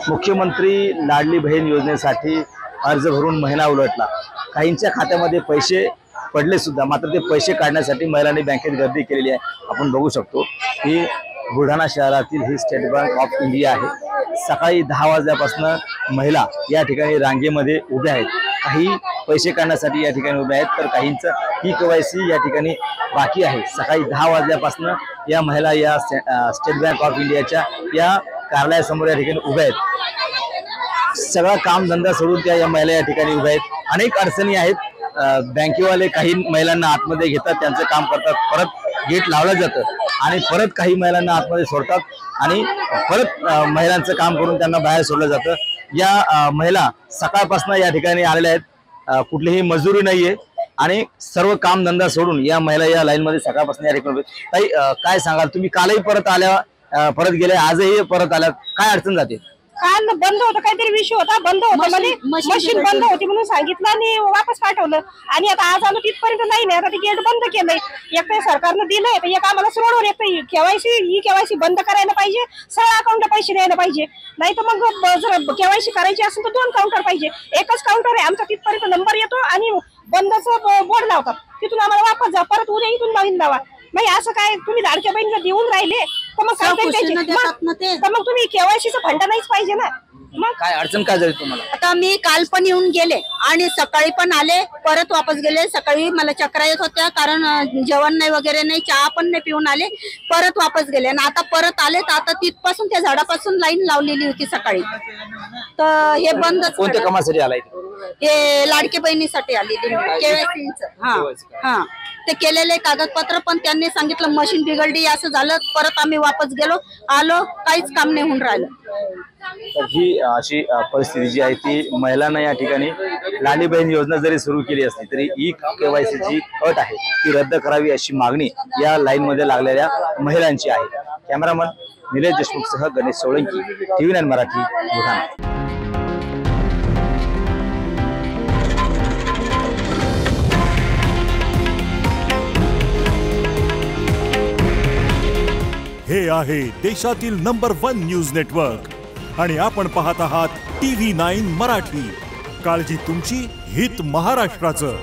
मुख्यमंत्री लाडली बहीण योजनेसाठी अर्ज भरून महिना उलटला। काहींच्या खात्यामध्ये पैसे पडले सुद्धा, मात्र ते पैसे काढण्यासाठी महिलांनी बँकेत गर्दी केलेली आहे। आपण बघू शकतो की बुलढाणा शहरातील ही स्टेट बँक ऑफ इंडिया आहे। सकाळी 10 वाजल्यापासून महिला या ठिकाणी रांगेमध्ये उभ्या आहेत। काही पैसे काढण्यासाठी या ठिकाणी उभ्या आहेत, तर काहींचं ई-केवायसी या ठिकाणी बाकी आहे। सकाळी 10 वाजल्यापासून या महिला या स्टेट बँक ऑफ इंडियाच्या या कार्यालयासमोर या ठिकाणी उभ्या आहेत। सगळा काम धंदा सोडून त्या या महिला या ठिकाणी उभ्या आहेत। अनेक अडचणी आहेत। बँकेवाले काही महिलांना आतमध्ये घेतात, त्यांचं काम करतात, परत गेट लावलं जातं आणि परत काही महिलांना आतमध्ये सोडतात आणि परत महिलांचं काम करून त्यांना बाहेर सोडलं जातं। या महिला सकाळपासून या ठिकाणी आलेल्या आहेत। कुठलीही मजुरी नाहीये आणि सर्व काम धंदा सोडून या महिला या लाईन मध्ये सकाळपासून या ठिकाणी। ताई, काय सांगाल तुम्ही? कालही परत आल्या, परत गेले, आजही परत आल्या, काय अडचण जाते? काल बंद होतं, काहीतरी विषय होता, बंद होतं, म्हणजे मशीन बंद होती म्हणून सांगितलं आणि वापस पाठवलं। आणि आता आज आलो तिथपर्यंत नाही, आता ते गेट बंद केलंय। एक तर सरकारनं दिलंय, तर एक आम्हाला सोडून एक केवायसी बंद करायला पाहिजे, सगळ्या अकाउंटला पैसे द्यायला पाहिजे। नाही तर मग जर केवायसी करायची असेल तर 2 काउंटर पाहिजे। एकच काउंटर आहे आमचा, तिथपर्यंत नंबर येतो आणि बंदचं बोर्ड लावतात, तिथून आम्हाला वापस जा, परत उद्या इथून नवीन लावा। नाही असं काय, तुम्ही लाडक्या बहिणीला देऊन राहिले तर मग तुम्ही केवायसीचा फंड नाहीच पाहिजे ना। मग काय अडचण काय झाली तुम्हाला? आता मी काल पण येऊन गेले आणि सकाळी पण आले, परत वापस गेले। सकाळी मला चक्रा येत होत्या, कारण जेवण नाही वगैरे नाही, चहा पण नाही पिऊन आले, परत वापस गेले आणि आता परत आले। तर आता तिथपासून त्या झाडापासून लाईन लावलेली होती सकाळी, तर हे बंदच। कोणत्या कामासाठी आलाय? हे लाडकी बहिणीसाठी आलेली केवायसीचं। हा ते केलेले कागदपत्र, पण त्यांनी सांगितलं मशीन बिघडली, असं झालं। परत आम्ही वापस गेलो, आलो, काहीच काम नाही होऊन राहिलं। तर ही अशी परिस्थिती जी आहे ती महिलांना या ठिकाणी लाडली बहीण योजना जरी सुरू केली असली तरी ई-केवायसी जी अट आहे ती रद्द करावी अशी मागणी या लाईन मध्ये लागलेल्या महिलांची आहे। कॅमेरामन निलेश देशमुखसह गणेश सोळंकी, TV9 मराठी, बुलढाणा। हे आहे देशातील नंबर 1 न्यूज नेटवर्क आणि आपण पाहत आहात TV9 मराठी। काळजी तुमची, हित महाराष्ट्राचं।